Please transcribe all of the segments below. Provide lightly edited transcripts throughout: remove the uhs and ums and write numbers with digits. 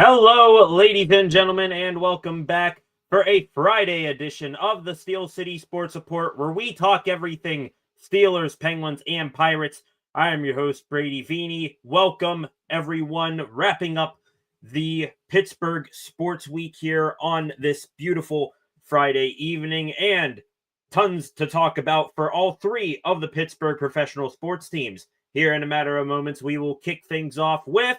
Hello, ladies and gentlemen, and welcome back for a Friday edition of the Steel City Sports Report, where we talk everything Steelers, Penguins, and Pirates. I am your host, Brady Vini. Welcome, everyone, wrapping up the Pittsburgh Sports Week here on this beautiful Friday evening, and tons to talk about for all three of the Pittsburgh professional sports teams. Here in a matter of moments, we will kick things off with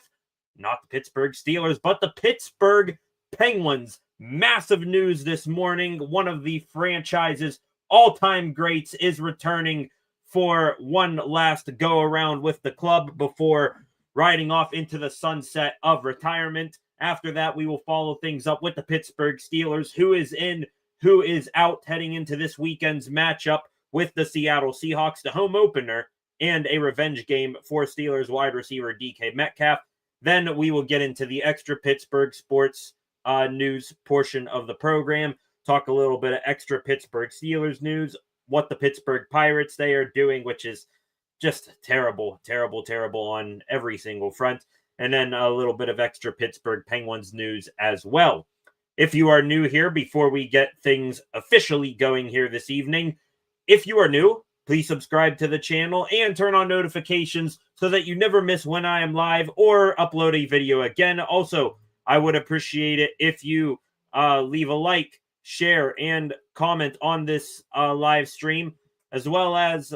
not the Pittsburgh Steelers, but the Pittsburgh Penguins. Massive news this morning. One of the franchise's all-time greats is returning for one last go-around with the club before riding off into the sunset of retirement. After that, we will follow things up with the Pittsburgh Steelers, who is in, who is out heading into this weekend's matchup with the Seattle Seahawks, the home opener, and a revenge game for Steelers wide receiver DK Metcalf. Then we will get into the extra Pittsburgh sports news portion of the program, talk a little bit of extra Pittsburgh Steelers news, what the Pittsburgh Pirates they are doing, which is just terrible on every single front, and then a little bit of extra Pittsburgh Penguins news as well. If you are new here, before we get things officially going here this evening, if you are new, please subscribe to the channel and turn on notifications so that you never miss when I am live or upload a video again. Also, I would appreciate it if you leave a like, share, and comment on this live stream, as well as,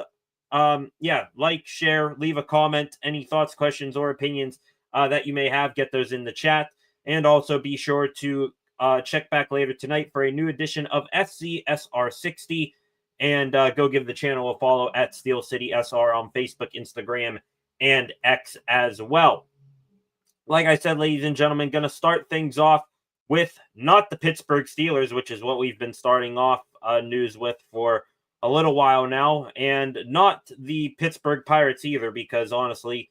like, share, leave a comment, any thoughts, questions, or opinions that you may have, get those in the chat. And also be sure to check back later tonight for a new edition of SCSR60. And go give the channel a follow at Steel City SR on Facebook, Instagram, and X as well. Like I said, ladies and gentlemen, going to start things off with not the Pittsburgh Steelers, which is what we've been starting off news with for a little while now, and not the Pittsburgh Pirates either, because honestly,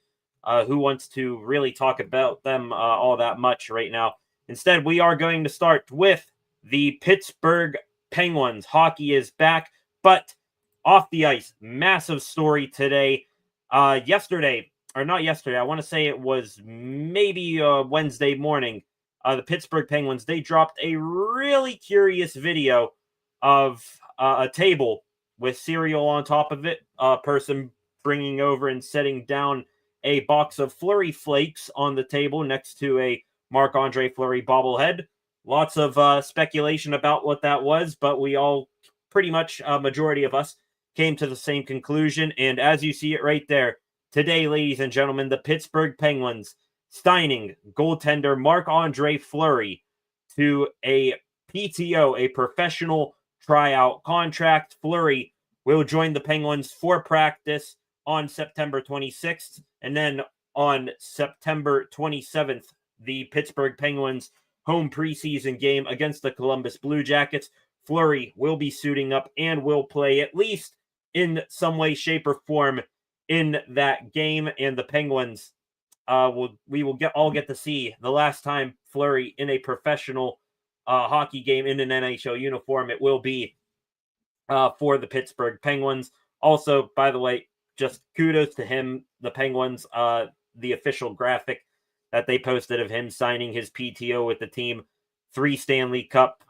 who wants to really talk about them all that much right now? Instead, we are going to start with the Pittsburgh Penguins. Hockey is back. But off the ice, massive story today. I want to say it was maybe Wednesday morning. The Pittsburgh Penguins, they dropped a really curious video of a table with cereal on top of it. A person bringing over and setting down a box of Fleury Flakes on the table next to a Marc-Andre Fleury bobblehead. Lots of speculation about what that was, but we all pretty much a majority of us came to the same conclusion. And as you see it right there, today, ladies and gentlemen, the Pittsburgh Penguins signing goaltender Marc-Andre Fleury to a PTO, a professional tryout contract. Fleury will join the Penguins for practice on September 26th. And then on September 27th, the Pittsburgh Penguins home preseason game against the Columbus Blue Jackets. Fleury will be suiting up and will play at least in some way, shape, or form in that game. And the Penguins, we will all get to see the last time Fleury in a professional hockey game in an NHL uniform. It will be for the Pittsburgh Penguins. Also, by the way, just kudos to him, the Penguins, the official graphic that they posted of him signing his PTO with the team. 3 Stanley Cup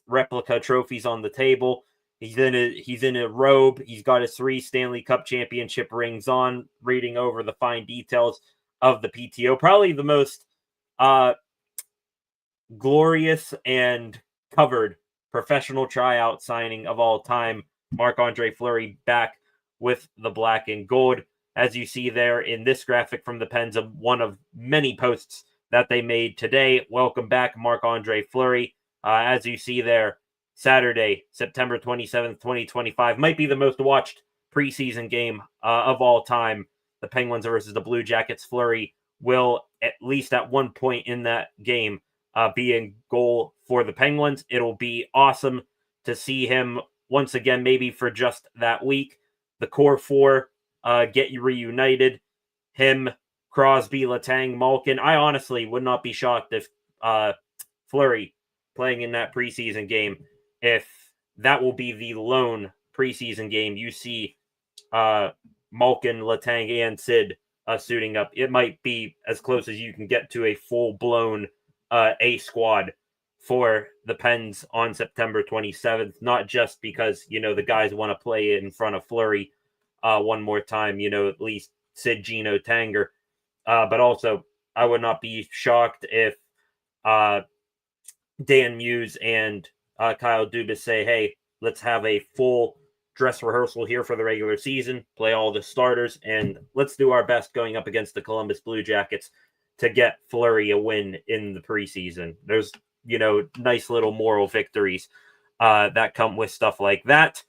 replica trophies on the table. He's in a robe. He's got his 3 Stanley Cup championship rings on, reading over the fine details of the PTO. Probably the most glorious and covered professional tryout signing of all time. Marc-Andre Fleury back with the black and gold, as you see there in this graphic from the pens of one of many posts that they made today. Welcome back, Marc-Andre Fleury. As you see there, Saturday, September 27th, 2025, might be the most watched preseason game of all time. The Penguins versus the Blue Jackets. Fleury will, at least at one point in that game, be in goal for the Penguins. It'll be awesome to see him once again, maybe for just that week. The core 4 get reunited. Him, Crosby, Letang, Malkin. I honestly would not be shocked if Fleury playing in that preseason game, if that will be the lone preseason game you see Malkin, Letang, and Sid suiting up. It might be as close as you can get to a full-blown A squad for the Pens on September 27th, not just because, the guys want to play in front of Fleury one more time, at least Sid Gino Tanger, but also I would not be shocked if Dan Muse and Kyle Dubas say, hey, let's have a full dress rehearsal here for the regular season, play all the starters, and let's do our best going up against the Columbus Blue Jackets to get Fleury a win in the preseason. There's, nice little moral victories that come with stuff like that.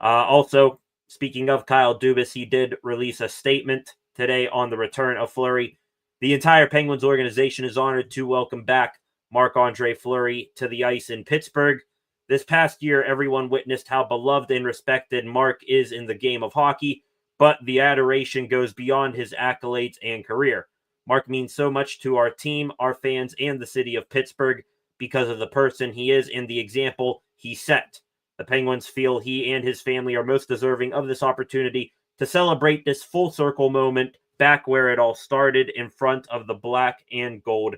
Also, speaking of Kyle Dubas, he did release a statement today on the return of Fleury. The entire Penguins organization is honored to welcome back Marc-Andre Fleury to the ice in Pittsburgh. This past year, everyone witnessed how beloved and respected Mark is in the game of hockey, but the adoration goes beyond his accolades and career. Mark means so much to our team, our fans, and the city of Pittsburgh because of the person he is and the example he set. The Penguins feel he and his family are most deserving of this opportunity to celebrate this full circle moment back where it all started in front of the black and gold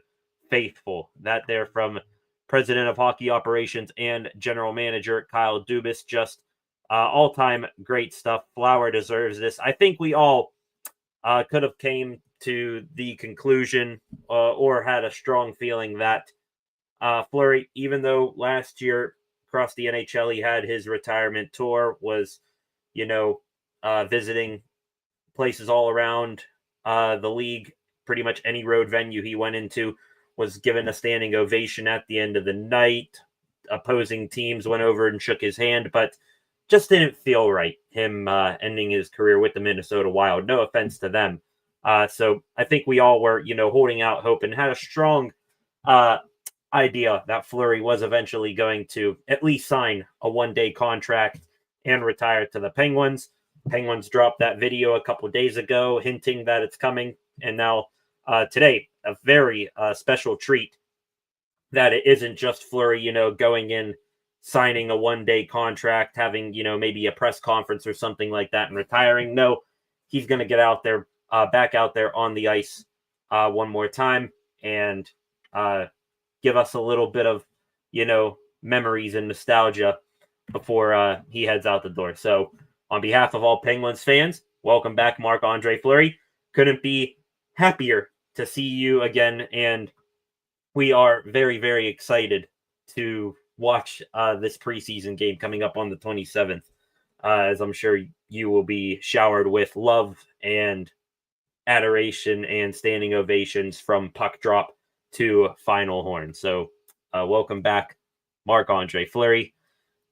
faithful. That there from President of Hockey Operations and General Manager Kyle Dubas. Just all-time great stuff. Flower deserves this. I think we all could have came to the conclusion or had a strong feeling that Fleury, even though last year across the NHL he had his retirement tour, was, visiting places all around the league, pretty much any road venue he went into, was given a standing ovation at the end of the night. Opposing teams went over and shook his hand, but just didn't feel right, him ending his career with the Minnesota Wild. No offense to them. So I think we all were, holding out hope and had a strong idea that Fleury was eventually going to at least sign a one-day contract and retire to the Penguins. Penguins dropped that video a couple of days ago hinting that it's coming, and now today, a very special treat that it isn't just Fleury, going in, signing a one-day contract, having, maybe a press conference or something like that and retiring. No, he's going to get out there, back out there on the ice one more time and give us a little bit of, memories and nostalgia before he heads out the door. So on behalf of all Penguins fans, welcome back, Marc-Andre Fleury. Couldn't be happier to see you again, and we are very, very excited to watch this preseason game coming up on the 27th, as I'm sure you will be showered with love and adoration and standing ovations from puck drop to final horn. So welcome back, Marc-Andre Fleury.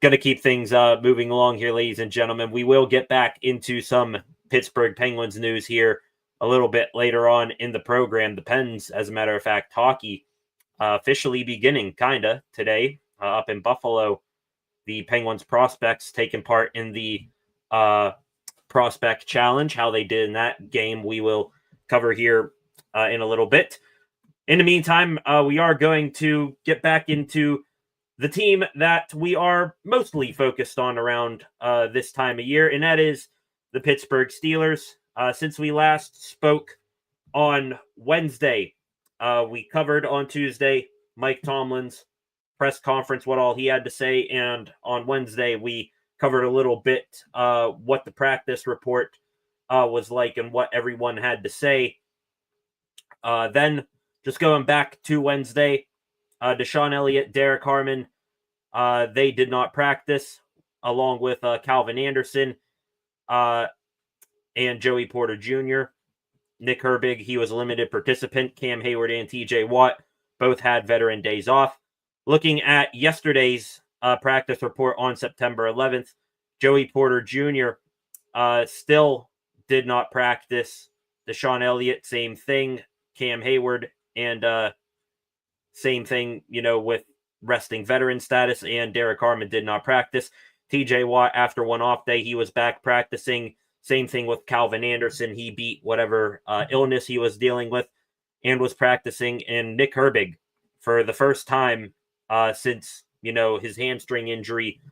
Going to keep things moving along here, ladies and gentlemen. We will get back into some Pittsburgh Penguins news here a little bit later on in the program. The Pens, as a matter of fact, hockey officially beginning today up in Buffalo. The Penguins prospects taking part in the prospect challenge. How they did in that game we will cover here in a little bit. In the meantime, we are going to get back into the team that we are mostly focused on around this time of year, and that is the Pittsburgh Steelers. Since we last spoke on Wednesday, we covered on Tuesday Mike Tomlin's press conference, what all he had to say, and on Wednesday we covered a little bit what the practice report was like and what everyone had to say. Then, just going back to Wednesday, Deshaun Elliott, Derek Harmon, they did not practice, along with Calvin Anderson and Joey Porter Jr. Nick Herbig, he was a limited participant. Cam Hayward and TJ Watt both had veteran days off. Looking at yesterday's practice report on September 11th, Joey Porter Jr. Still did not practice. Deshaun Elliott, same thing. Cam Hayward, and same thing, with resting veteran status, and Derek Harmon did not practice. TJ Watt, after one off day, he was back practicing. Same thing with Calvin Anderson. He beat whatever illness he was dealing with and was practicing. And Nick Herbig, for the first time since, his hamstring injury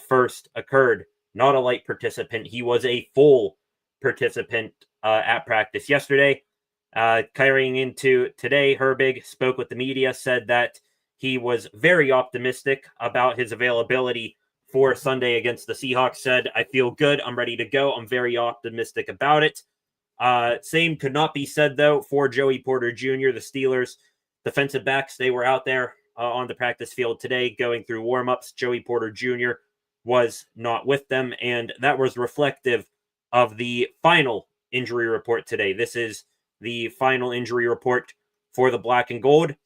first occurred, not a light participant. He was a full participant at practice yesterday. Carrying into today, Herbig spoke with the media, said that he was very optimistic about his availability for Sunday against the Seahawks. Said, "I feel good. I'm ready to go. I'm very optimistic about it." Same could not be said, though, for Joey Porter Jr., the Steelers defensive backs. They were out there on the practice field today going through warmups. Joey Porter Jr. was not with them, and that was reflective of the final injury report today. This is the final injury report for the Black and Gold.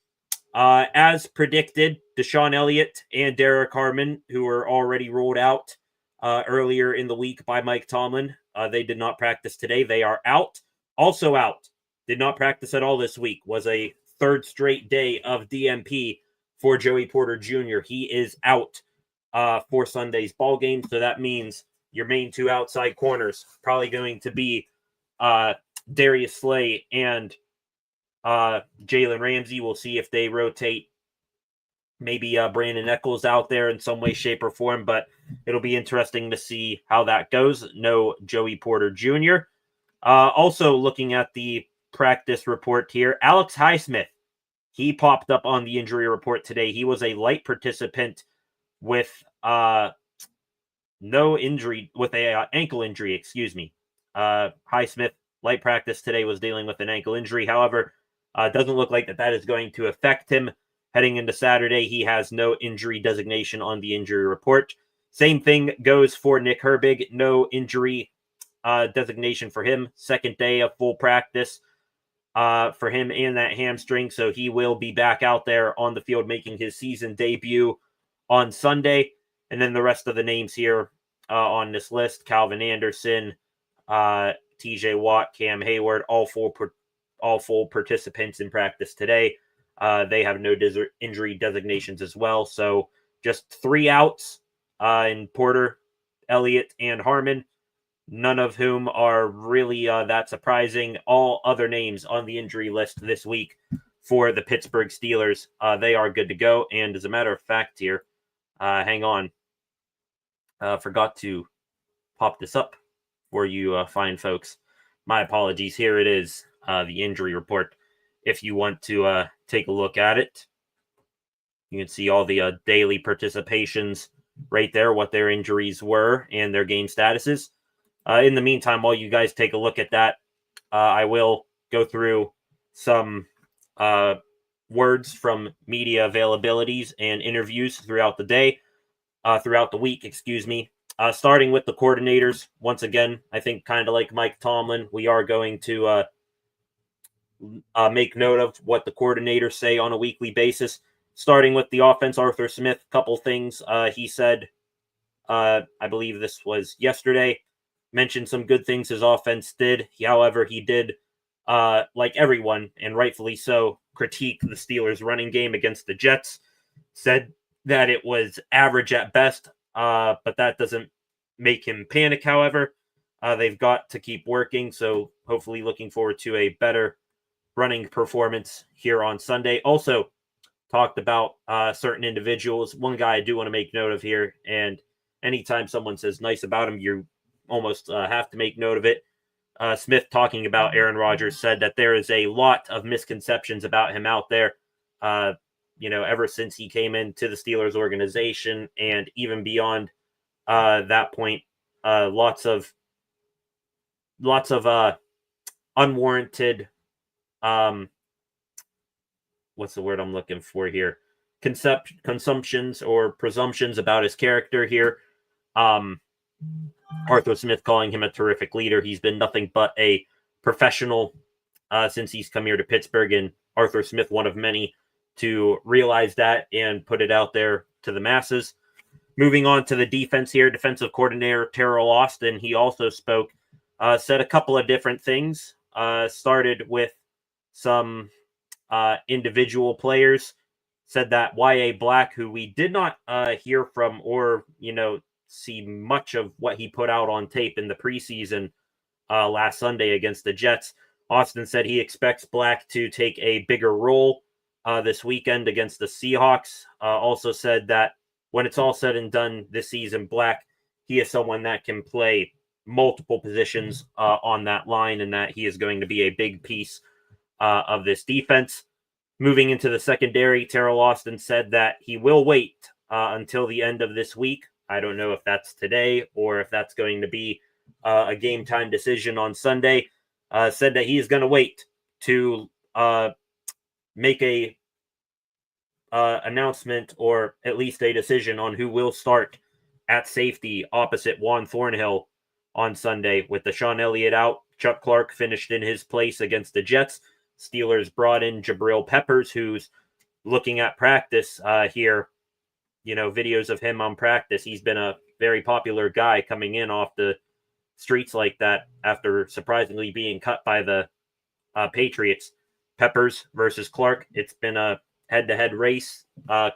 As predicted, Deshaun Elliott and Derek Harmon, who were already ruled out earlier in the week by Mike Tomlin, they did not practice today. They are out. Also out, did not practice at all this week, was a third straight day of DNP for Joey Porter Jr. He is out for Sunday's ball game, so that means your main two outside corners probably going to be Darius Slay and Jalen Ramsey. We'll see if they rotate maybe Brandon Echols out there in some way, shape, or form, but it'll be interesting to see how that goes. No Joey Porter Jr. Also looking at the practice report here, Alex Highsmith, he popped up on the injury report today. He was a light participant with no injury, with a ankle injury, excuse me. Highsmith, light practice today, was dealing with an ankle injury. However, doesn't look like that is going to affect him heading into Saturday. He has no injury designation on the injury report. Same thing goes for Nick Herbig. No injury designation for him. Second day of full practice for him and that hamstring. So he will be back out there on the field making his season debut on Sunday. And then the rest of the names here on this list, Calvin Anderson, TJ Watt, Cam Hayward, all full participants in practice today. They have no injury designations as well. So just 3 outs in Porter, Elliott, and Harmon, none of whom are really that surprising. All other names on the injury list this week for the Pittsburgh Steelers, they are good to go. And as a matter of fact here, hang on. Forgot to pop this up for you fine folks. My apologies. Here it is, the injury report. If you want to take a look at it, you can see all the daily participations right there, what their injuries were and their game statuses. In the meantime, while you guys take a look at that, I will go through some words from media availabilities and interviews throughout the day, throughout the week, excuse me. Starting with the coordinators. Once again, I think kind of like Mike Tomlin, we are going to make note of what the coordinators say on a weekly basis. Starting with the offense, Arthur Smith, couple things he said, I believe this was yesterday, mentioned some good things his offense did. However, he did, like everyone, and rightfully so, critique the Steelers' running game against the Jets. Said that it was average at best, but that doesn't make him panic, however. They've got to keep working, so hopefully looking forward to a better running performance here on Sunday. Also talked about certain individuals. One guy I do want to make note of here, and anytime someone says nice about him, you almost have to make note of it. Smith, talking about Aaron Rodgers, said that there is a lot of misconceptions about him out there, ever since he came into the Steelers organization, and even beyond that point, lots of unwarranted, what's the word I'm looking for here? Consumptions or presumptions about his character here. Arthur Smith calling him a terrific leader. He's been nothing but a professional since he's come here to Pittsburgh, and Arthur Smith, one of many to realize that and put it out there to the masses. Moving on to the defense here, defensive coordinator Terrell Austin, he also spoke, said a couple of different things. Started with some individual players, said that Y.A. Black, who we did not hear from or, see much of what he put out on tape in the preseason last Sunday against the Jets. Austin said he expects Black to take a bigger role this weekend against the Seahawks. Also said that when it's all said and done this season, Black, he is someone that can play multiple positions on that line, and that he is going to be a big piece of this defense. Moving into the secondary, Terrell Austin said that he will wait until the end of this week. I don't know if that's today or if that's going to be a game time decision on Sunday. Said that he is going to wait to make a announcement or at least a decision on who will start at safety opposite Juan Thornhill on Sunday. With Deshaun Elliott out, Chuck Clark finished in his place against the Jets. Steelers brought in Jabril Peppers, who's looking at practice here. Videos of him on practice. He's been a very popular guy coming in off the streets like that after surprisingly being cut by the Patriots. Peppers versus Clark. It's been a head-to-head race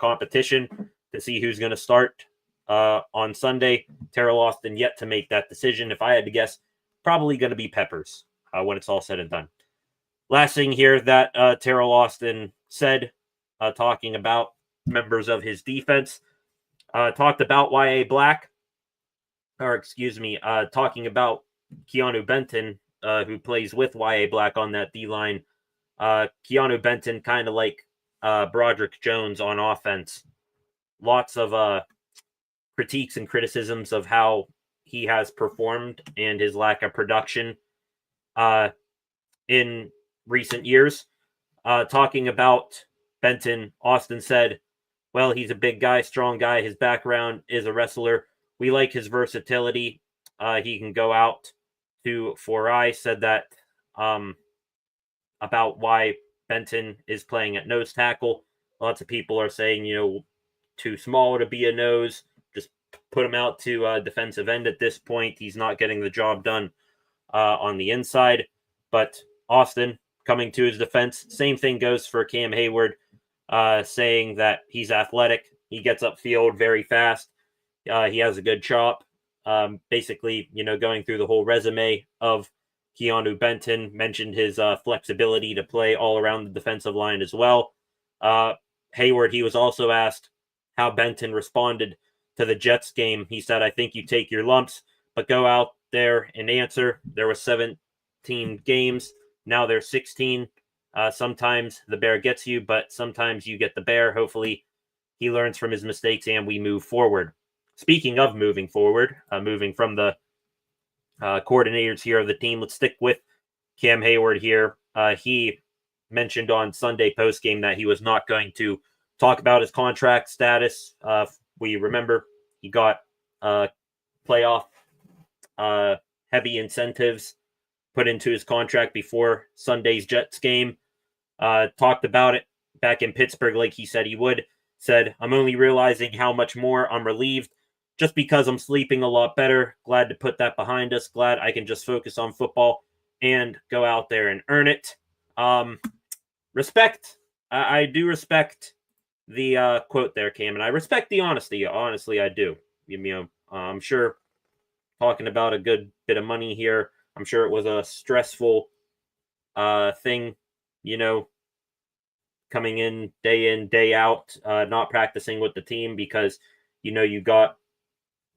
competition to see who's going to start on Sunday. Terrell Austin yet to make that decision. If I had to guess, probably going to be Peppers when it's all said and done. Last thing here that Terrell Austin said, talking about members of his defense, talked about talking about Keanu Benton, who plays with Y.A. Black on that D-line. Keanu Benton, kind of like Broderick Jones on offense. Lots of critiques and criticisms of how he has performed and his lack of production in recent years. Talking about Benton, Austin said, well, he's a big guy, strong guy. His background is a wrestler. We like his versatility. He can go out to 4i. Said that about why Benton is playing at nose tackle. Lots of people are saying, too small to be a nose. Just put him out to defensive end at this point. He's not getting the job done on the inside. But Austin coming to his defense. Same thing goes for Cam Hayward, saying that he's athletic. He gets upfield very fast. He has a good chop. Basically, going through the whole resume of Keanu Benton, mentioned his flexibility to play all around the defensive line as well. Hayward, he was also asked how Benton responded to the Jets game. He said, I think you take your lumps, but go out there and answer. There were 17 games. Now there's 16. Sometimes the bear gets you, but sometimes you get the bear. Hopefully he learns from his mistakes and we move forward. Speaking of moving forward, moving from the coordinators here of the team, let's stick with Cam Hayward here. He mentioned on Sunday postgame that he was not going to talk about his contract status. We remember he got playoff heavy incentives put into his contract before Sunday's Jets game. Talked about it back in Pittsburgh like he said he would. Said, I'm only realizing how much more I'm relieved just because I'm sleeping a lot better. Glad to put that behind us. Glad I can just focus on football and go out there and earn it. Respect. I do respect the quote there, Cam, and I respect the honesty. Honestly, I do. I'm sure talking about a good bit of money here. I'm sure it was a stressful thing, coming in, day out, not practicing with the team because, you got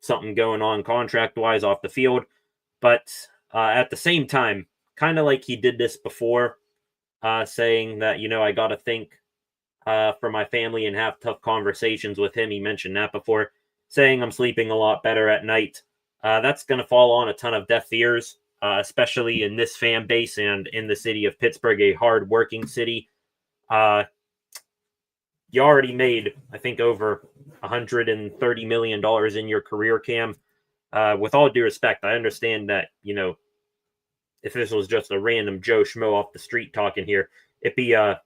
something going on contract-wise off the field. But at the same time, kind of like he did this before, saying that, I got to think for my family and have tough conversations with him. He mentioned that before, saying I'm sleeping a lot better at night. That's going to fall on a ton of deaf ears, especially in this fan base and in the city of Pittsburgh, a hard-working city. You already made, I think, over $130 million in your career, Cam. With all due respect, I understand that, if this was just a random Joe Schmo off the street talking here, it'd be a,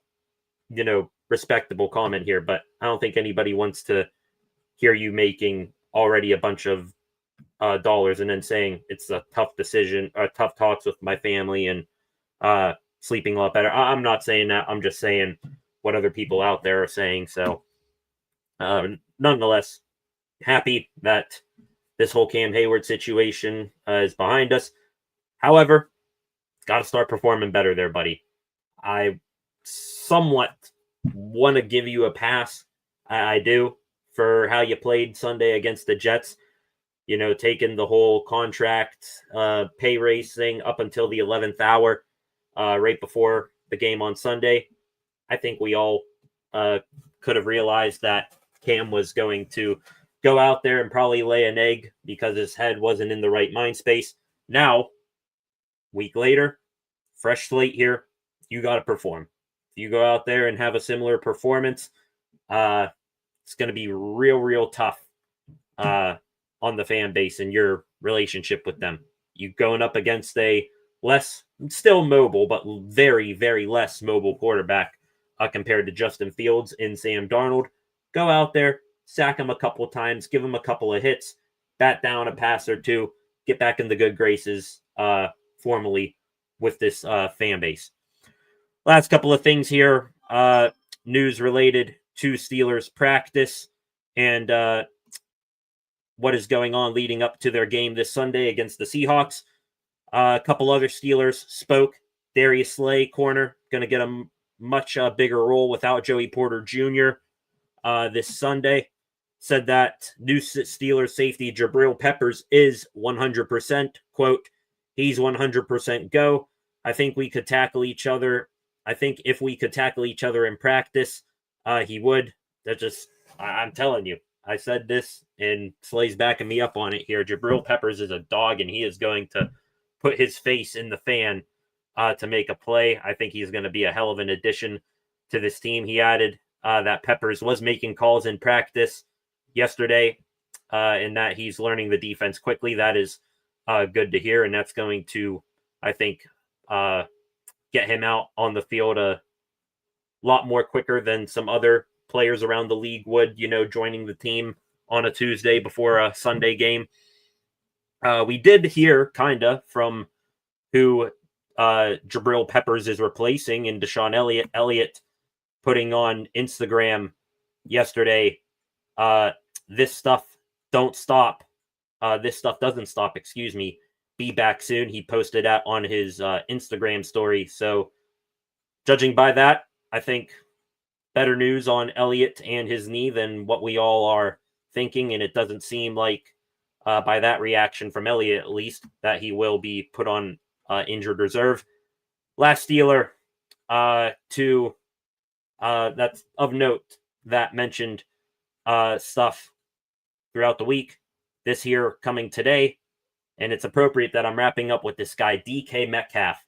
respectable comment here. But I don't think anybody wants to hear you making already a bunch of dollars and then saying it's a tough decision, or tough talks with my family and sleeping a lot better. I'm not saying that. I'm just saying what other people out there are saying. So nonetheless, happy that this whole Cam Hayward situation is behind us. However, got to start performing better there, buddy. I somewhat want to give you a pass. I do, for how you played Sunday against the Jets. Taking the whole contract pay raise thing up until the 11th hour, right before the game on Sunday. I think we all could have realized that Cam was going to go out there and probably lay an egg because his head wasn't in the right mind space. Now, week later, fresh slate here, you got to perform. If you go out there and have a similar performance, it's going to be real tough on the fan base and your relationship with them. You going up against a less, still mobile, but very less mobile quarterback compared to Justin Fields and Sam Darnold. Go out there, sack him a couple of times, give him a couple of hits, bat down a pass or two, get back in the good graces formally with this fan base. Last couple of things here, news related to Steelers practice and what is going on leading up to their game this Sunday against the Seahawks. A couple other Steelers spoke. Darius Slay, corner, going to get a much bigger role without Joey Porter Jr. This Sunday. Said that new Steelers safety Jabril Peppers is 100%. Quote, he's 100% go. I think we could tackle each other. I think if we could tackle each other in practice, he would. I'm telling you. I said this, and Slay's backing me up on it here. Jabril Peppers is a dog, and he is going to put his face in the fan to make a play. I think he's going to be a hell of an addition to this team. He added that Peppers was making calls in practice yesterday, and that he's learning the defense quickly. That is good to hear, and that's going to, I think, get him out on the field a lot more quicker than some other players around the league would, joining the team on a Tuesday before a Sunday game. We did hear kind of from who Jabril Peppers is replacing in Deshaun Elliott. Elliott putting on Instagram yesterday, this stuff don't stop. This stuff doesn't stop, excuse me. Be back soon. He posted that on his Instagram story. So judging by that, I think better news on Elliott and his knee than what we all are thinking. And it doesn't seem like by that reaction from Elliott, at least, that he will be put on injured reserve. Last Steeler that's of note that mentioned stuff throughout the week. This here coming today, and it's appropriate that I'm wrapping up with this guy, DK Metcalf.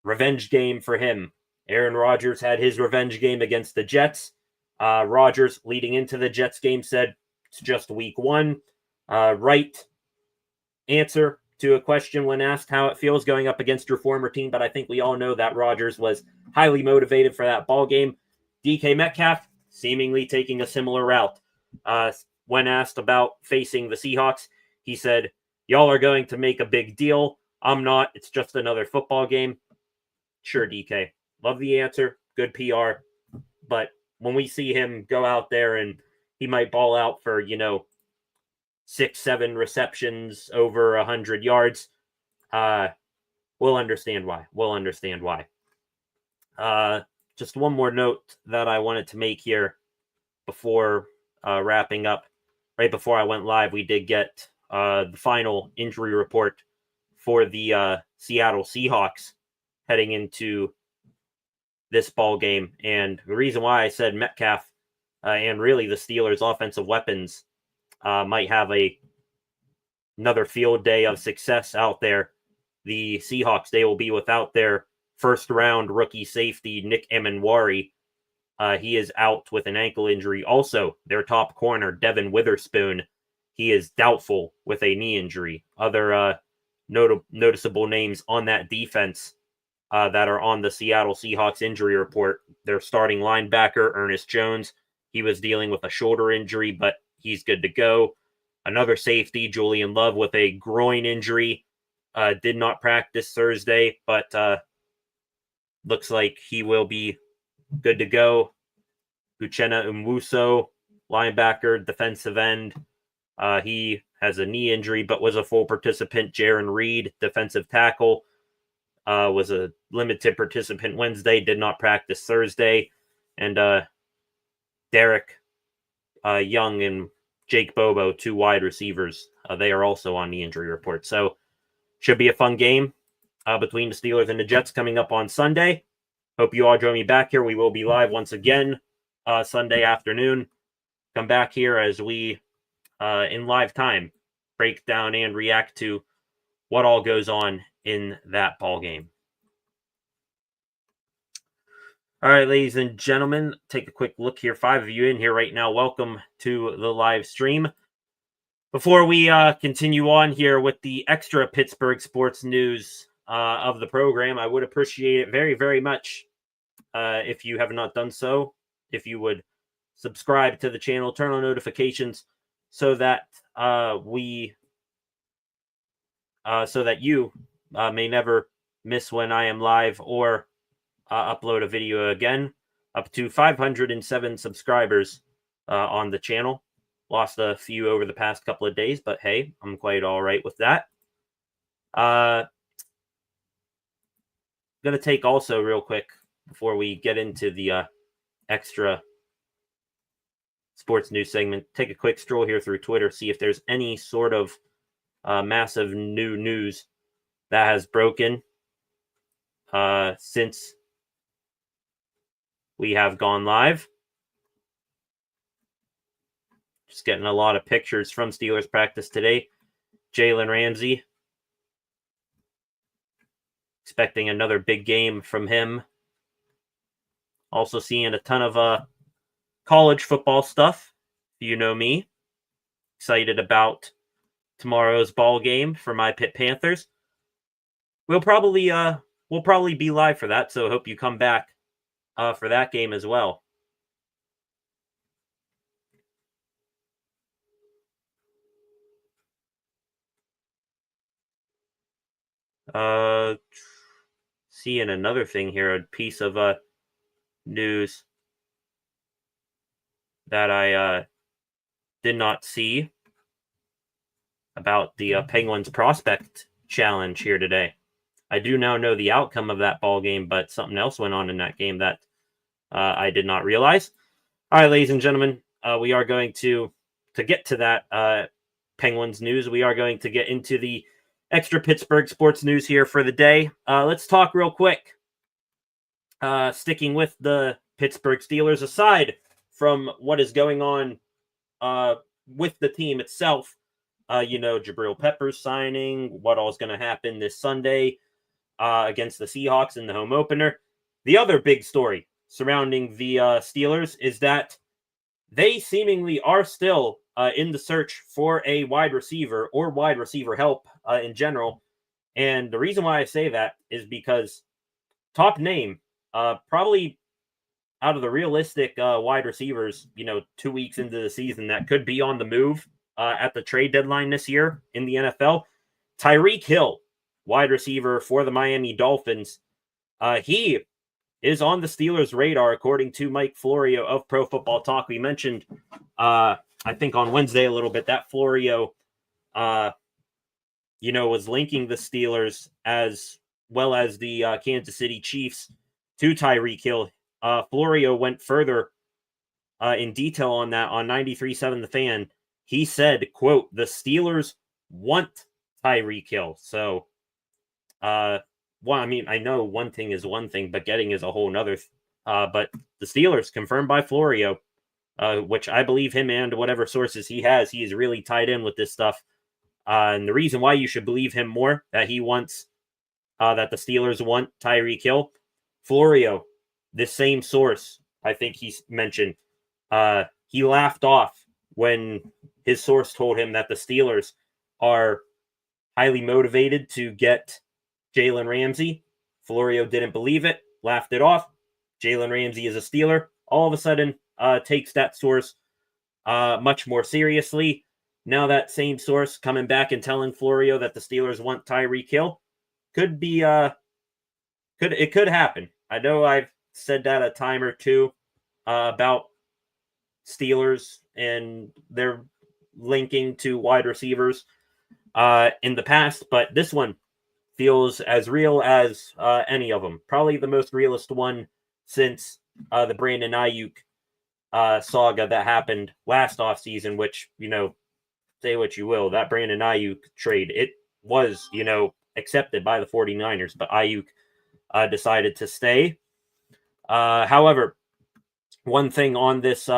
Revenge game for him. Aaron Rodgers had his revenge game against the Jets. Rodgers, leading into the Jets game, said it's just week one. Right answer to a question when asked how it feels going up against your former team, but I think we all know that Rodgers was highly motivated for that ball game. DK Metcalf seemingly taking a similar route. When asked about facing the Seahawks, he said, y'all are going to make a big deal. I'm not. It's just another football game. Sure, DK. Love the answer. Good PR. But when we see him go out there and he might ball out for, 6-7 receptions over 100 yards, we'll understand why. Just one more note that I wanted to make here before wrapping up. Right before I went live, we did get the final injury report for the Seattle Seahawks heading into this ball game. And the reason why I said Metcalf and really the Steelers' offensive weapons might have another field day of success out there. The Seahawks, they will be without their first-round rookie safety, Nick Emenwari. He is out with an ankle injury. Also, their top corner, Devin Witherspoon, he is doubtful with a knee injury. Other noticeable names on that defense that are on the Seattle Seahawks injury report. Their starting linebacker, Ernest Jones, he was dealing with a shoulder injury, but he's good to go. Another safety, Julian Love, with a groin injury, did not practice Thursday, but looks like he will be good to go. Uchenna Umwuso, linebacker, defensive end. He has a knee injury, but was a full participant. Jaron Reed, defensive tackle, was a limited participant Wednesday, did not practice Thursday. And Derek Young and Jake Bobo, two wide receivers, they are also on the injury report. So should be a fun game between the Steelers and the Jets coming up on Sunday. Hope you all join me back here. We will be live once again Sunday afternoon. Come back here as we, in live time, break down and react to what all goes on in that ball game. All right, ladies and gentlemen, take a quick look here. 5 of you in here right now. Welcome to the live stream. Before we continue on here with the extra Pittsburgh sports news of the program, I would appreciate it very, very much if you have not done so, if you would subscribe to the channel, turn on notifications so that you may never miss when I am live or upload a video again. Up to 507 subscribers on the channel. Lost a few over the past couple of days, but hey, I'm quite all right with that. Going to take also real quick before we get into the extra sports news segment, take a quick stroll here through Twitter, see if there's any sort of massive new news that has broken since we have gone live. Just getting a lot of pictures from Steelers practice today. Jalen Ramsey. Expecting another big game from him. Also seeing a ton of college football stuff. You know me. Excited about tomorrow's ball game for my Pitt Panthers. We'll probably be live for that, so hope you come back for that game as well. Seeing another thing here, a piece of news that I did not see about the Penguins prospect challenge here today. I do now know the outcome of that ball game, but something else went on in that game that I did not realize. All right, ladies and gentlemen, we are going to get to that Penguins news. We are going to get into the extra Pittsburgh sports news here for the day. Let's talk real quick. Sticking with the Pittsburgh Steelers, aside from what is going on with the team itself, Jabril Peppers signing, what all is going to happen this Sunday against the Seahawks in the home opener. The other big story surrounding the Steelers is that they seemingly are still in the search for a wide receiver or wide receiver help in general. And the reason why I say that is because top name, probably out of the realistic wide receivers, 2 weeks into the season that could be on the move at the trade deadline this year in the NFL, Tyreek Hill, wide receiver for the Miami Dolphins. He is on the Steelers' radar, according to Mike Florio of Pro Football Talk. We mentioned, I think on Wednesday a little bit, that Florio, was linking the Steelers as well as the Kansas City Chiefs to Tyreek Hill. Florio went further in detail on that on 93.7 The Fan. He said, quote, "The Steelers want Tyreek Hill." So, I know one thing is one thing, but getting is a whole nother. But the Steelers, confirmed by Florio, which I believe him and whatever sources he has, he is really tied in with this stuff. And the reason why you should believe him more, that he wants, that the Steelers want Tyreek Hill, Florio, this same source, I think he mentioned, he laughed off when his source told him that the Steelers are highly motivated to get Jalen Ramsey. Florio didn't believe it, laughed it off. Jalen Ramsey is a Steeler. All of a sudden, takes that source much more seriously. Now that same source coming back and telling Florio that the Steelers want Tyreek Hill could be could happen. I know I've said that a time or two about Steelers and their linking to wide receivers in the past, but this one feels as real as any of them. Probably the most realist one since the Brandon Ayuk saga that happened last offseason, which, say what you will, that Brandon Ayuk trade, it was, accepted by the 49ers, but Ayuk decided to stay. However, one thing on this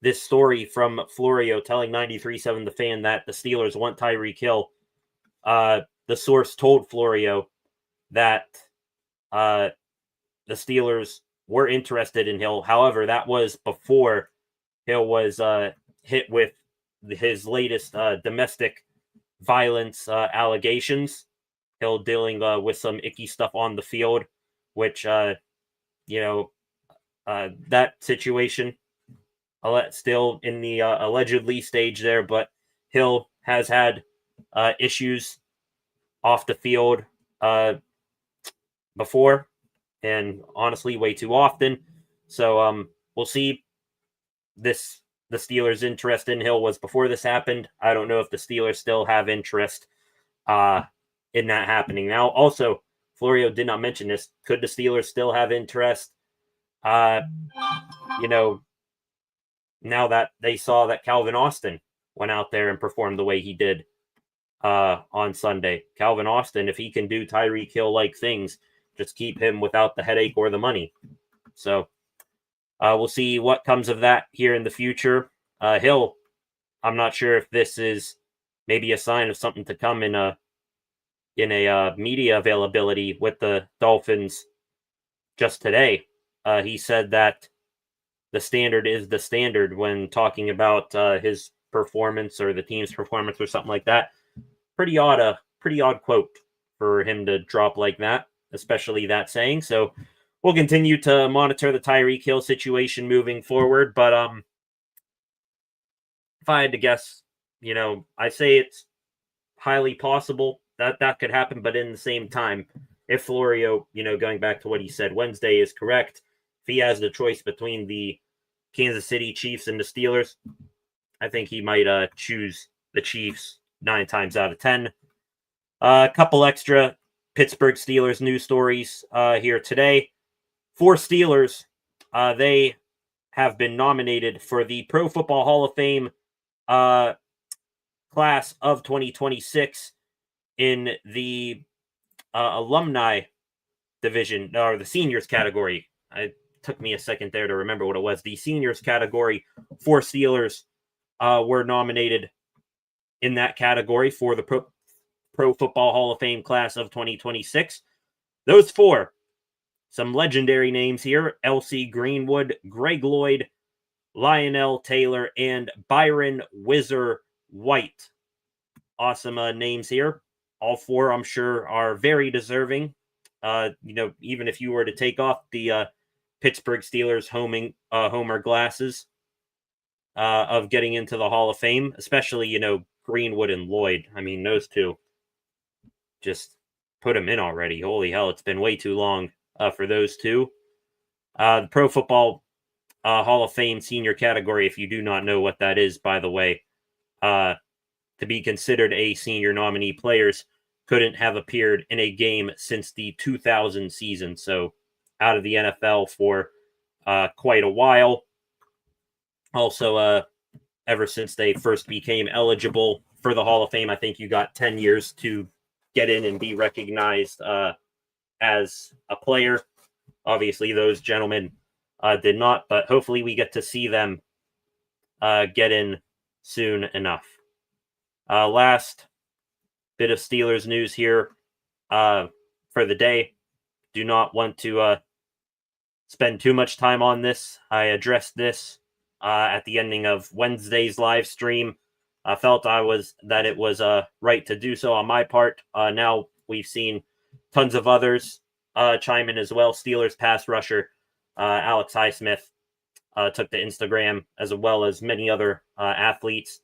this story from Florio telling 93.7 The Fan that the Steelers want Tyreek Hill, the source told Florio that the Steelers were interested in Hill. However, that was before Hill was hit with his latest domestic violence allegations. Hill dealing with some icky stuff on the field, which, that situation still in the allegedly stage there, but Hill has had issues off the field before, and honestly, way too often. So we'll see. The Steelers' interest in Hill was before this happened. I don't know if the Steelers still have interest in that happening now. Also, Florio did not mention this. Could the Steelers still have interest? Now that they saw that Calvin Austin went out there and performed the way he did on Sunday. Calvin Austin, if he can do Tyreek Hill-like things, just keep him without the headache or the money. So we'll see what comes of that here in the future. Hill, I'm not sure if this is maybe a sign of something to come in a media availability with the Dolphins just today. He said that the standard is the standard when talking about his performance or the team's performance or something like that. Pretty odd quote for him to drop like that, especially that saying. So we'll continue to monitor the Tyreek Hill situation moving forward. But if I had to guess, I say it's highly possible that that could happen. But in the same time, if Florio, going back to what he said Wednesday is correct, if he has the choice between the Kansas City Chiefs and the Steelers, I think he might choose the Chiefs 9 times out of 10. A couple extra Pittsburgh Steelers news stories here today. 4 Steelers, they have been nominated for the Pro Football Hall of Fame class of 2026 in the alumni division, or the seniors category. It took me a second there to remember what it was. The seniors category. 4 Steelers were nominated in that category for the Pro Football Hall of Fame class of 2026. Those 4, some legendary names here: L.C. Greenwood, Greg Lloyd, Lionel Taylor, and Byron Whizzer White. Awesome names here. All 4, I'm sure, are very deserving. Even if you were to take off the Pittsburgh Steelers homer glasses of getting into the Hall of Fame, especially, Greenwood and Lloyd. I mean, those 2, just put them in already. Holy hell, it's been way too long for those 2. The Pro Football Hall of Fame senior category, if you do not know what that is, by the way, to be considered a senior nominee, players couldn't have appeared in a game since the 2000 season. So out of the NFL for quite a while. Also, ever since they first became eligible for the Hall of Fame, I think you got 10 years to get in and be recognized as a player. Obviously, those gentlemen did not, but hopefully we get to see them get in soon enough. Last bit of Steelers news here for the day. Do not want to spend too much time on this. I addressed this at the ending of Wednesday's live stream. I felt that it was right to do so on my part. Now we've seen tons of others chime in as well. Steelers pass rusher Alex Highsmith took to Instagram, as well as many other athletes,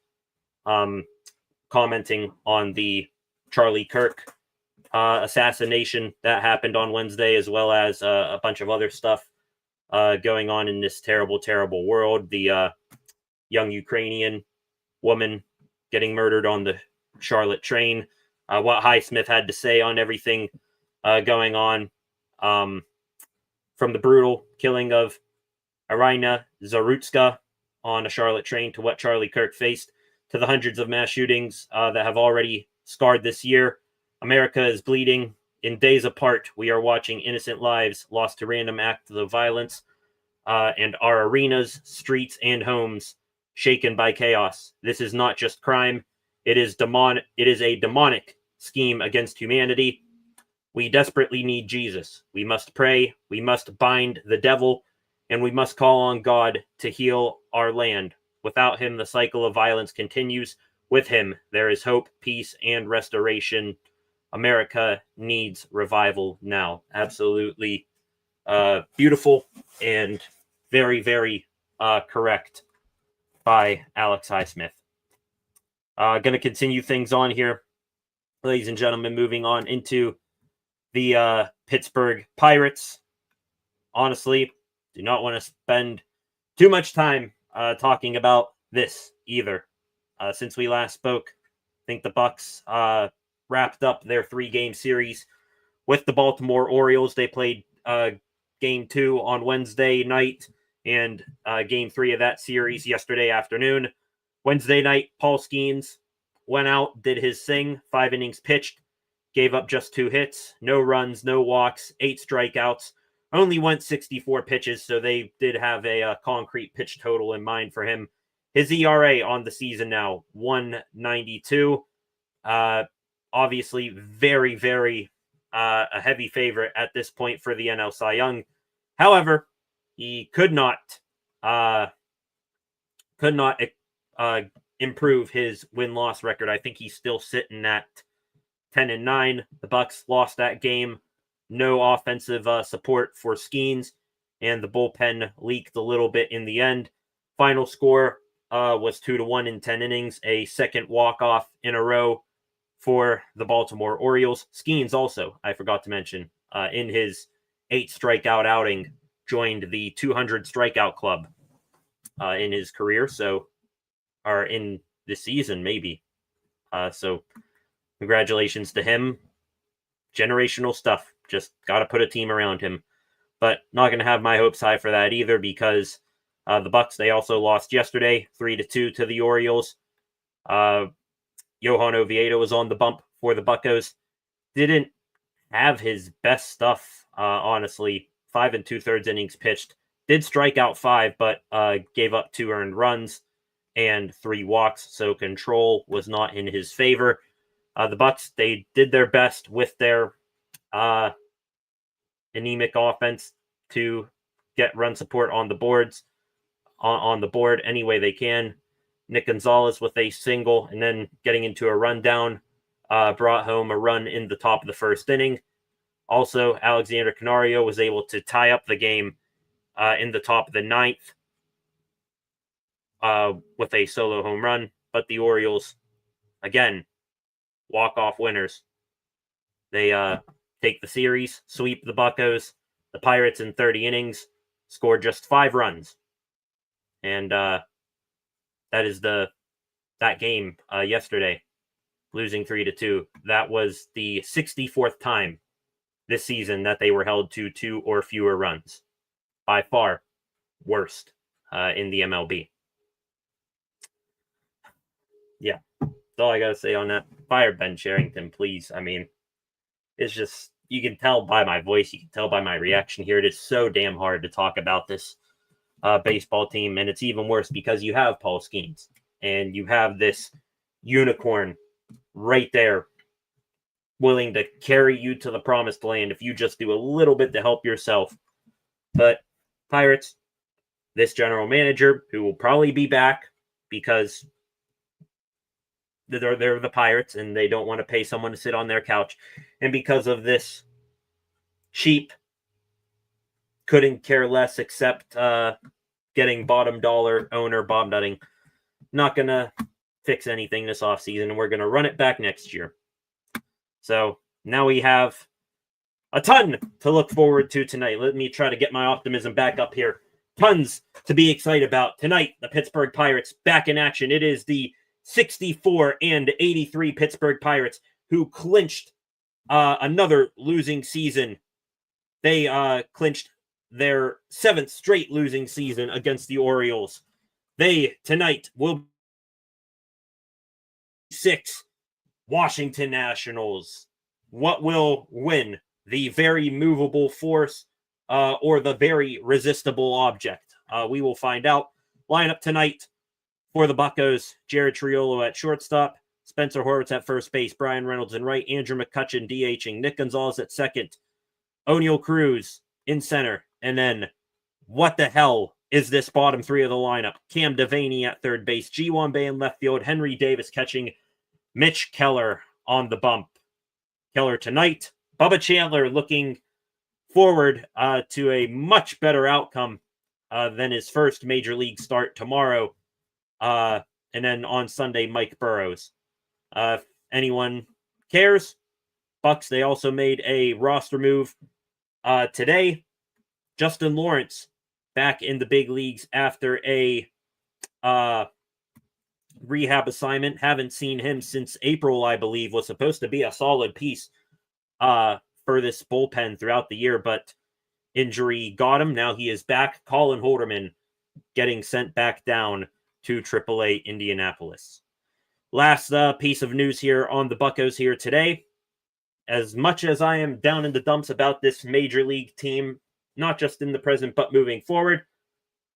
commenting on the Charlie Kirk assassination that happened on Wednesday, as well as a bunch of other stuff going on in this terrible, terrible world. The young Ukrainian woman getting murdered on the Charlotte train. What Highsmith had to say on everything going on, from the brutal killing of Irina Zarutska on a Charlotte train to what Charlie Kirk faced, to the hundreds of mass shootings that have already scarred this year. America is bleeding. in days apart, we are watching innocent lives lost to random acts of violence, and our arenas, streets, and homes shaken by chaos. This is not just crime. It is a demonic scheme against humanity. We desperately need Jesus. We must pray. We must bind the devil, and we must call on God to heal our land. Without him, the cycle of violence continues. With him, there is hope, peace, and restoration. America needs revival now. Absolutely beautiful and very, very correct by Alex Highsmith. Going to continue things on here, ladies and gentlemen, moving on into the Pittsburgh Pirates. Honestly, do not want to spend too much time talking about this either. Since we last spoke, I think the Bucks wrapped up their 3-game series with the Baltimore Orioles. They played Game 2 on Wednesday night and Game 3 of that series yesterday afternoon. Wednesday night, Paul Skeens went out, did his thing, 5 innings pitched, gave up just 2 hits, no runs, no walks, 8 strikeouts, only went 64 pitches, so they did have a concrete pitch total in mind for him. His ERA on the season now, 1.92. Obviously, very, very a heavy favorite at this point for the NL Cy Young. However, he could not improve his win-loss record. I think he's still sitting at 10-9. The Bucks lost that game. No offensive support for Skeens, and the bullpen leaked a little bit in the end. Final score was 2-1 in 10 innings, a second walk-off in a row for the Baltimore Orioles. Skeens also, I forgot to mention, in his 8 strikeout outing, joined the 200 strikeout club in his career, or in this season, maybe. So congratulations to him. Generational stuff. Just got to put a team around him. But not going to have my hopes high for that either, because the Bucks, they also lost yesterday, 3-2 to the Orioles. Johan Oviedo was on the bump for the Buccos. Didn't have his best stuff, honestly. 5 2/3 innings pitched. Did strike out 5, but gave up 2 earned runs and 3 walks, so control was not in his favor. The Bucks, they did their best with their anemic offense to get run support on the boards, on the board any way they can. Nick Gonzalez with a single, and then getting into a rundown, brought home a run in the top of the first inning. Also, Alexander Canario was able to tie up the game in the top of the 9th with a solo home run. But the Orioles, again, walk-off winners. They take the series, sweep the Buccos. The Pirates in 30 innings scored just 5 runs. And that is that game yesterday, losing 3-2. That was the 64th time this season that they were held to 2 or fewer runs. By far, worst in the MLB. Yeah, that's all I got to say on that. Fire Ben Cherington, please. I mean, it's just, you can tell by my voice, you can tell by my reaction here. It is so damn hard to talk about this baseball team, and it's even worse because you have Paul Skeens, and you have this unicorn right there willing to carry you to the promised land if you just do a little bit to help yourself. But Pirates, this general manager, who will probably be back because they're the Pirates and they don't want to pay someone to sit on their couch, and because of this cheap, couldn't care less except getting bottom dollar owner Bob Nutting, not going to fix anything this offseason, and we're going to run it back next year. So now we have a ton to look forward to tonight. Let me try to get my optimism back up here. Tons to be excited about tonight. The Pittsburgh Pirates back in action. It is the 64-83 Pittsburgh Pirates who clinched another losing season. They clinched their 7th straight losing season against the Orioles. They tonight will 6 Washington Nationals. what will win, the very movable force or the very resistible object? We will find out. Lineup tonight for the Buccos: Jared Triolo at shortstop, Spencer Horwitz at first base, Brian Reynolds in right, Andrew McCutcheon DHing, Nick Gonzalez at second, O'Neal Cruz in center, and then what the hell is this bottom three of the lineup? Cam Devaney at third base, G1 Bay in left field, Henry Davis catching, Mitch Keller on the bump. Keller tonight, Bubba Chandler looking forward to a much better outcome than his first major league start tomorrow. And then on Sunday, Mike Burrows. If anyone cares, Bucks, they also made a roster move today. Justin Lawrence back in the big leagues after a rehab assignment. Haven't seen him since April, I believe. Was supposed to be a solid piece for this bullpen throughout the year, but injury got him. Now he is back. Colin Holderman getting sent back down to AAA Indianapolis. Last piece of news here on the Buccos here today. As much as I am down in the dumps about this major league team, not just in the present, but moving forward,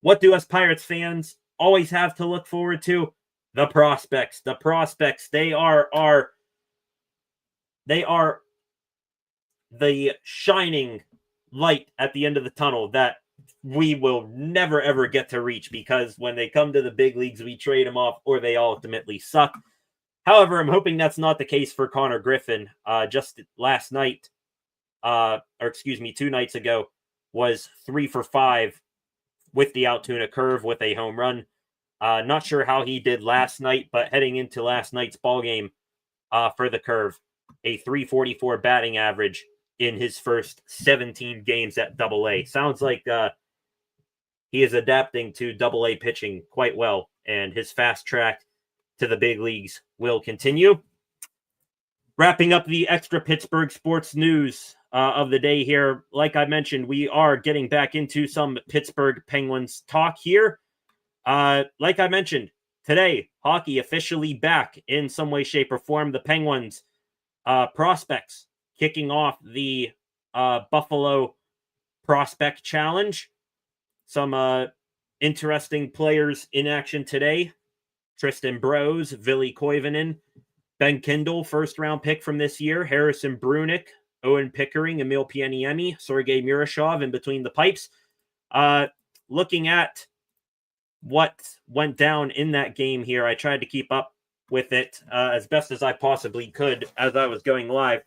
what do us Pirates fans always have to look forward to? The prospects. The prospects. They are the shining light at the end of the tunnel that we will never, ever get to reach, because when they come to the big leagues, we trade them off or they ultimately suck. However, I'm hoping that's not the case for Connor Griffin. Just last night, 2 nights ago, was 3 for 5 with the Altoona curve with a home run. Not sure how he did last night, but heading into last night's ball game for the curve, a 344 batting average in his first 17 games at AA. Sounds like he is adapting to AA pitching quite well, and his fast track to the big leagues will continue. Wrapping up the extra Pittsburgh sports news of the day here. Like I mentioned, we are getting back into some Pittsburgh Penguins talk here. Like I mentioned, today, hockey officially back in some way, shape, or form. The Penguins prospects kicking off the Buffalo Prospect Challenge. Some interesting players in action today. Tristan Brose, Ville Koivunen, Ben Kindle, first-round pick from this year, Harrison Brunick, Owen Pickering, Emil Pieniemi, Sergei Murashov in between the pipes. Looking at what went down in that game here, I tried to keep up with it as best as I possibly could as I was going live.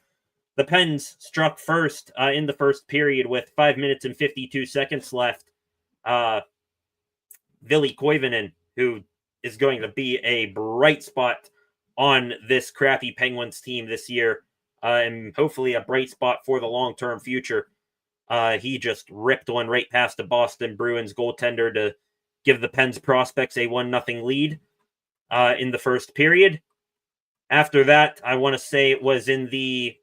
The Pens struck first in the first period with 5 minutes and 52 seconds left. Ville Koivunen, who is going to be a bright spot on this crappy Penguins team this year, and hopefully a bright spot for the long-term future. He just ripped one right past the Boston Bruins goaltender to give the Pens prospects a 1-0 lead in the first period. After that, I want to say it was in the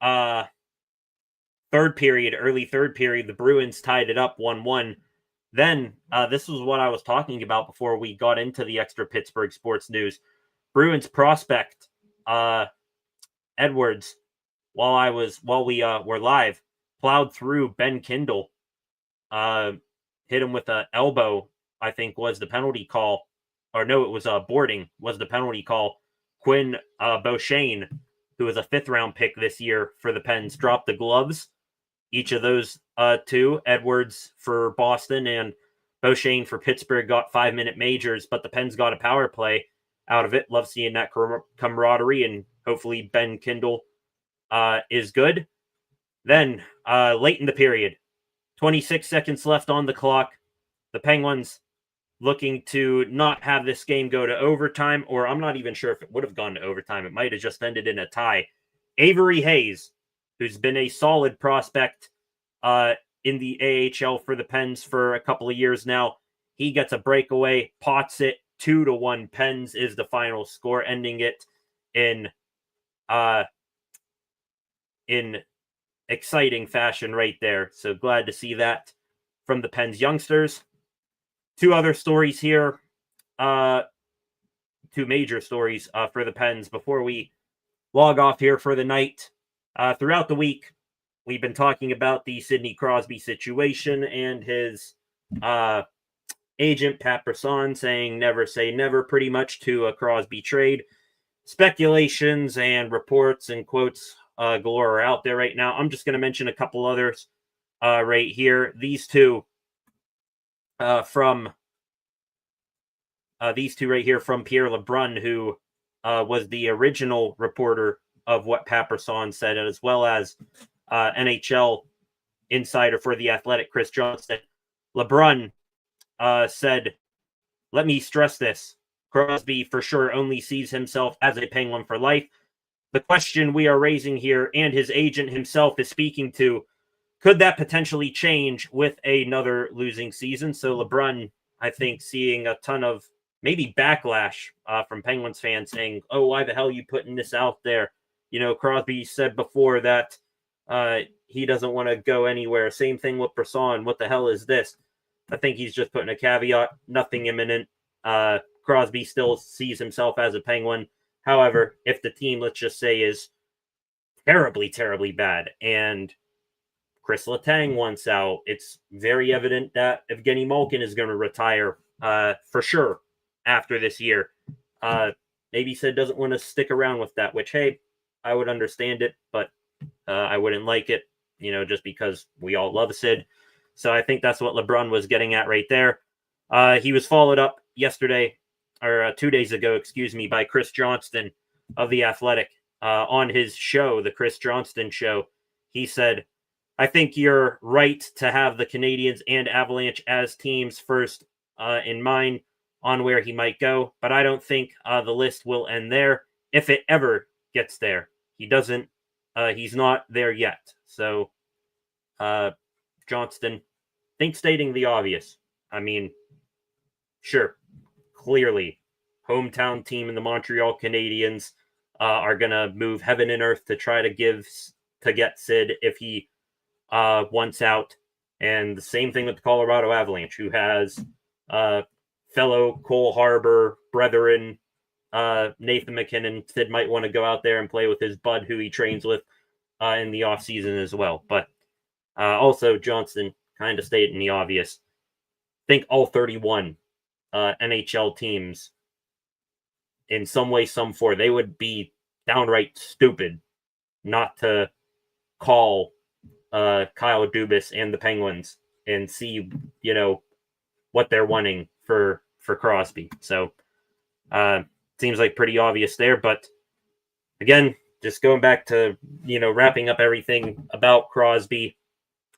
early third period, the Bruins tied it up 1-1. Then, this was what I was talking about before we got into the extra Pittsburgh sports news. Bruins prospect Edwards, while we were live, plowed through Ben Kindle, hit him with an elbow, I think was the penalty call. Or no, it was boarding was the penalty call. Quinn Beauchene, who was a 5th-round pick this year for the Pens, dropped the gloves. Each of those two, Edwards for Boston and Beauchene for Pittsburgh, got 5-minute majors, but the Pens got a power play out of it. Love seeing that camaraderie, and hopefully Ben Kindle is good. Then, late in the period, 26 seconds left on the clock. The Penguins looking to not have this game go to overtime, or I'm not even sure if it would have gone to overtime. It might have just ended in a tie. Avery Hayes, who's been a solid prospect in the AHL for the Pens for a couple of years now. He gets a breakaway, pots it 2-1. Pens is the final score, ending it in exciting fashion right there. So glad to see that from the Pens youngsters. 2 other stories here. 2 major stories for the Pens before we log off here for the night. Throughout the week, we've been talking about the Sidney Crosby situation and his agent, Pat Brisson, saying never say never pretty much to a Crosby trade. Speculations and reports and quotes galore are out there right now. I'm just going to mention a couple others right here. These two from right here from Pierre LeBrun, who was the original reporter of what Pat Brisson said, as well as NHL insider for The Athletic, Chris Johnston. LeBrun said, "Let me stress this. Crosby for sure only sees himself as a Penguin for life. The question we are raising here, and his agent himself is speaking to, could that potentially change with another losing season?" So LeBrun, I think, seeing a ton of maybe backlash from Penguins fans saying, "Oh, why the hell are you putting this out there?" You know, Crosby said before that he doesn't want to go anywhere. Same thing with Brisson. What the hell is this? I think he's just putting a caveat, nothing imminent. Crosby still sees himself as a Penguin. However, if the team, let's just say, is terribly, terribly bad and Chris Letang wants out, it's very evident that Evgeny Malkin is going to retire for sure after this year. Maybe Sid doesn't want to stick around with that, which, hey, I would understand it, but I wouldn't like it, you know, just because we all love Sid. So I think that's what LeBrun was getting at right there. He was followed up yesterday, or 2 days ago, excuse me, by Chris Johnston of The Athletic on his show, The Chris Johnston Show. He said, "I think you're right to have the Canadiens and Avalanche as teams first in mind on where he might go, but I don't think the list will end there if it ever gets there. He's not there yet." So Johnston, think stating the obvious. I mean, sure, clearly, hometown team in the Montreal Canadiens are going to move heaven and earth to try to get Sid if he wants out. And the same thing with the Colorado Avalanche, who has fellow Cole Harbor brethren, Nathan McKinnon. Sid might want to go out there and play with his bud, who he trains with in the offseason as well. But also, Johnston kind of stating the obvious. Think all 31 NHL teams in some way, some form, they would be downright stupid not to call Kyle Dubas and the Penguins and see, you know, what they're wanting for Crosby. So seems like pretty obvious there. But again, just going back to, you know, wrapping up everything about Crosby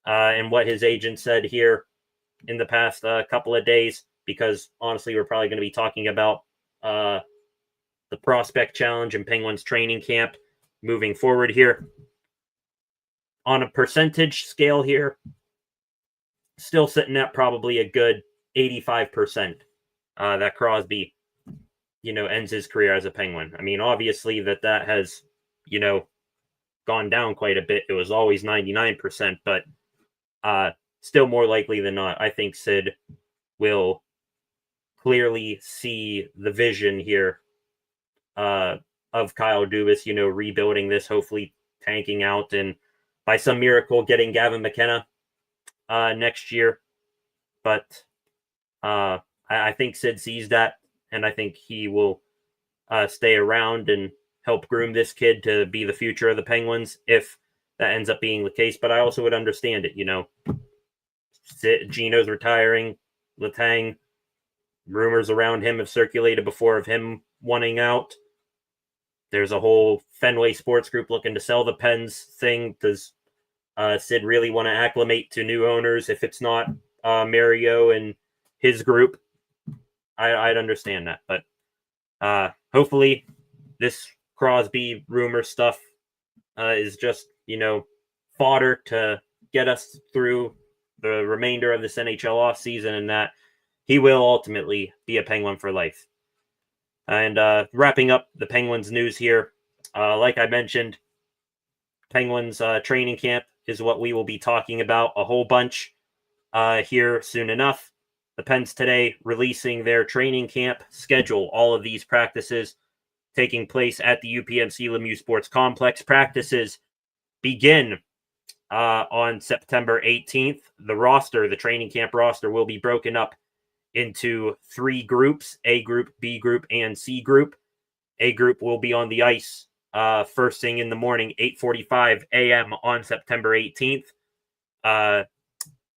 and what his agent said here in the past couple of days, because honestly, we're probably going to be talking about the Prospect Challenge and Penguins training camp moving forward here. On a percentage scale here, still sitting at probably a good 85% that Crosby, you know, ends his career as a Penguin. I mean, obviously that has, you know, gone down quite a bit. It was always 99%, but still more likely than not, I think Sid will clearly see the vision here of Kyle Dubas, you know, rebuilding this, hopefully tanking out, and by some miracle getting Gavin McKenna next year. But I think Sid sees that, and I think he will stay around and help groom this kid to be the future of the Penguins if that ends up being the case. But I also would understand it, you know. Gino's retiring, Letang, rumors around him have circulated before of him wanting out. There's a whole Fenway Sports Group looking to sell the Pens thing. Does Sid really want to acclimate to new owners if it's not Mario and his group? I'd understand that. But hopefully this Crosby rumor stuff is just, you know, fodder to get us through the remainder of this NHL offseason, and that he will ultimately be a Penguin for life. And wrapping up the Penguins news here, like I mentioned, Penguins training camp is what we will be talking about a whole bunch here soon enough. The Pens today releasing their training camp schedule. All of these practices taking place at the UPMC Lemieux Sports Complex. Practices begin on September 18th. The training camp roster, will be broken up into 3 groups: A group, B group, and C group. A group will be on the ice first thing in the morning, 8:45 a.m. on September 18th.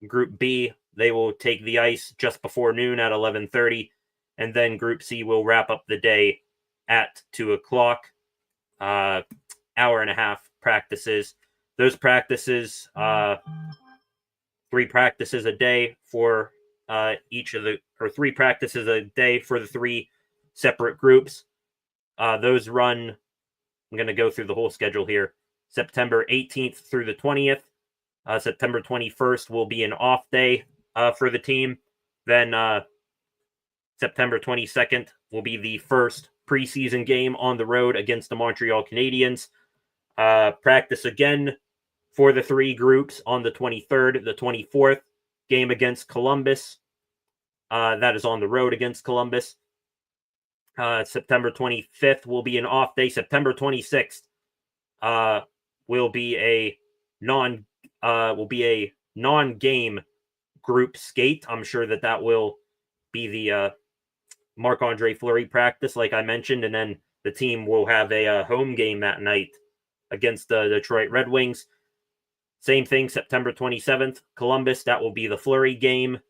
Group B, they will take the ice just before noon at 11:30, and then Group C will wrap up the day at 2 o'clock. Hour and a half practices. Those practices, 3 practices a day for each of the, or 3 practices a day for the 3 separate groups. Those run, I'm going to go through the whole schedule here. September 18th through the 20th. September 21st will be an off day for the team. Then September 22nd will be the first preseason game on the road against the Montreal Canadiens. Practice again for the 3 groups on the 23rd, the 24th, game against Columbus. That is on the road against Columbus. September 25th will be an off day. September 26th will be a non-game group skate. I'm sure that will be the Marc-Andre Fleury practice, like I mentioned, and then the team will have a home game that night against the Detroit Red Wings. Same thing, September 27th, Columbus. That will be the Fleury game.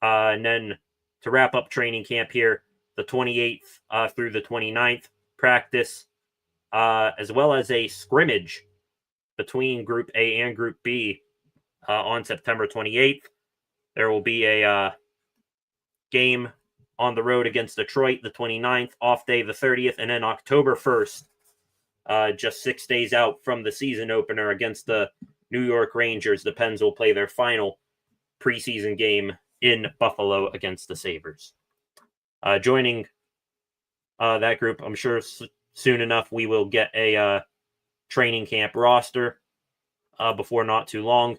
And then to wrap up training camp here, the 28th through the 29th, practice, as well as a scrimmage between Group A and Group B on September 28th. There will be a game on the road against Detroit, the 29th, off day the 30th, and then October 1st, just 6 days out from the season opener against the New York Rangers, the Pens will play their final preseason game in Buffalo against the Sabres. Joining that group, I'm sure soon enough we will get a training camp roster before not too long.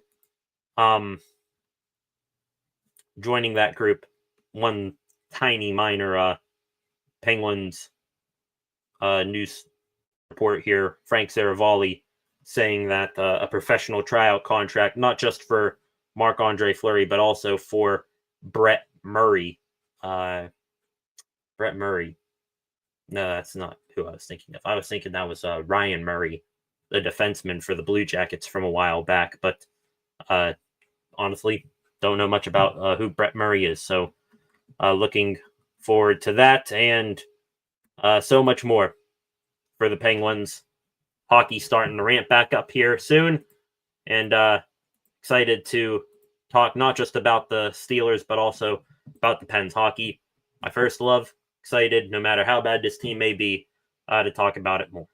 Joining that group, one tiny minor Penguins news report here, Frank Saravalli saying that a professional tryout contract, not just for Marc-Andre Fleury, but also for Brett Murray. Brett Murray. No, that's not who I was thinking of. I was thinking that was Ryan Murray, the defenseman for the Blue Jackets from a while back. But honestly, don't know much about who Brett Murray is. So looking forward to that and so much more for the Penguins. Hockey starting to ramp back up here soon. And excited to talk not just about the Steelers, but also about the Pens hockey. My first love. Excited, no matter how bad this team may be, to talk about it more.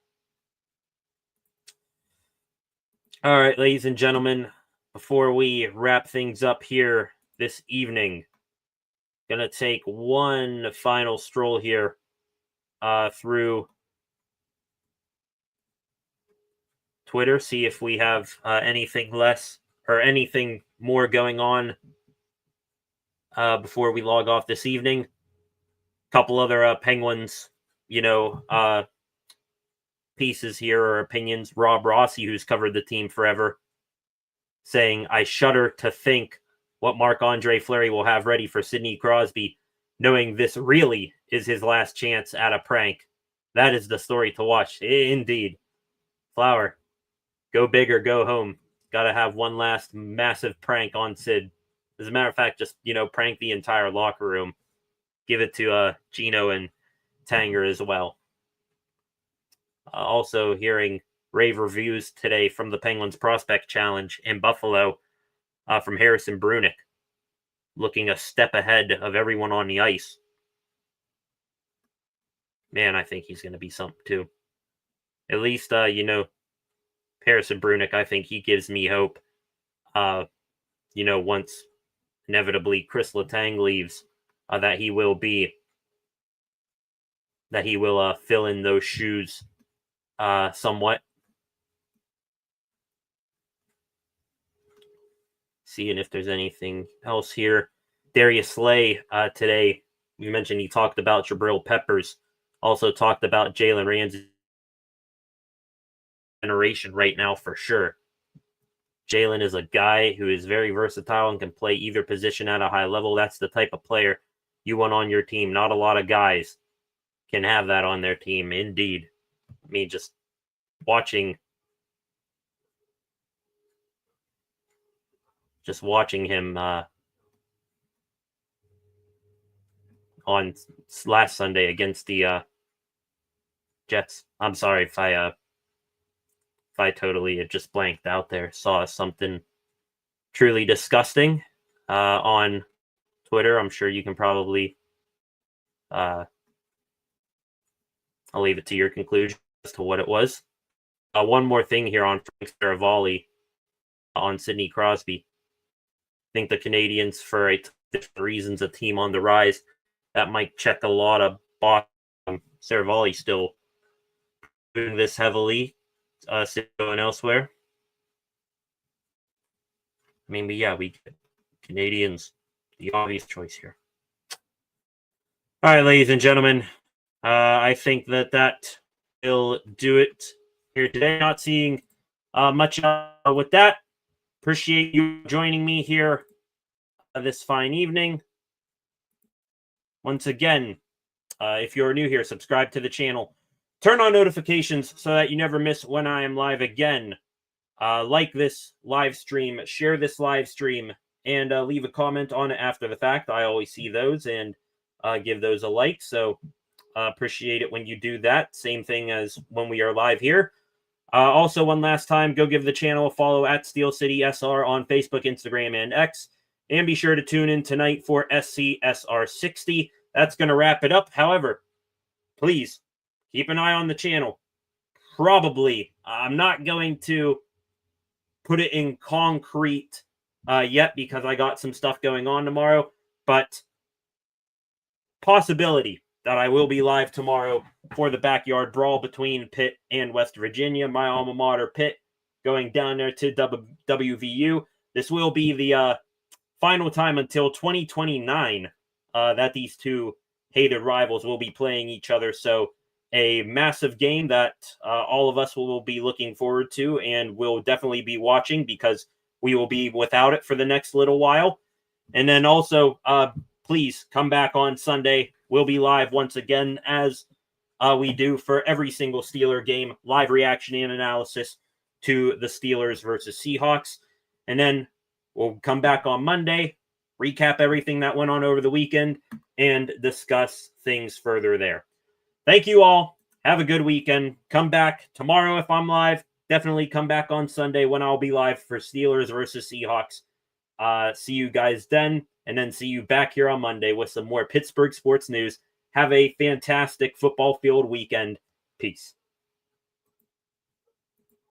All right, ladies and gentlemen, before we wrap things up here this evening, gonna take one final stroll here through Twitter, see if we have anything less or anything more going on before we log off this evening. Couple other Penguins, pieces here or opinions. Rob Rossi, who's covered the team forever, saying, "I shudder to think what Marc-Andre Fleury will have ready for Sidney Crosby, knowing this really is his last chance at a prank. That is the story to watch." Indeed. Flower, go big or go home. Got to have one last massive prank on Sid. As a matter of fact, just, prank the entire locker room. Give it to Gino and Tanger as well. Also hearing rave reviews today from the Penguins Prospect Challenge in Buffalo from Harrison Brunick, looking a step ahead of everyone on the ice. Man, I think he's going to be something too. At least, Harrison Brunick, I think he gives me hope. Once inevitably Chris Letang leaves, that he will fill in those shoes somewhat. Seeing if there's anything else here. Darius Slay today, you mentioned he talked about Jabril Peppers, also talked about Jalen Ramsey generation right now for sure. Jalen is a guy who is very versatile and can play either position at a high level. That's the type of player you want on your team. Not a lot of guys can have that on their team, indeed. I mean, just watching him on last Sunday against the Jets. I'm sorry if I totally just blanked out there. Saw something truly disgusting on Twitter. I'm sure you can probably I'll leave it to your conclusion as to what it was. One more thing here on Frank Saravalli on Sidney Crosby. I think the Canadians, for different reasons, a team on the rise, that might check a lot of boxes. Saravalli still doing this heavily, and elsewhere. I mean, but yeah, we Canadians, the obvious choice here. All right, ladies and gentlemen, I think that will do it here today. Not seeing much with that. Appreciate you joining me here this fine evening. Once again, if you're new here, subscribe to the channel. Turn on notifications so that you never miss when I am live again. Like this live stream, share this live stream, and leave a comment on it after the fact. I always see those and give those a like. So appreciate it when you do that. Same thing as when we are live here. Also, one last time, go give the channel a follow at Steel City SR on Facebook, Instagram, and X. And be sure to tune in tonight for SCSR 60. That's going to wrap it up. However, please keep an eye on the channel. Probably, I'm not going to put it in concrete yet because I got some stuff going on tomorrow. But possibility that I will be live tomorrow for the backyard brawl between Pitt and West Virginia, my alma mater, Pitt, going down there to WVU. This will be the final time until 2029 that these two hated rivals will be playing each other. So a massive game that all of us will be looking forward to and will definitely be watching because we will be without it for the next little while. And then also, please come back on Sunday. We'll be live once again as we do for every single Steeler game, live reaction and analysis to the Steelers versus Seahawks. And then we'll come back on Monday, recap everything that went on over the weekend, and discuss things further there. Thank you all. Have a good weekend. Come back tomorrow if I'm live. Definitely come back on Sunday when I'll be live for Steelers versus Seahawks. See you guys then, and then see you back here on Monday with some more Pittsburgh sports news. Have a fantastic football field weekend. Peace.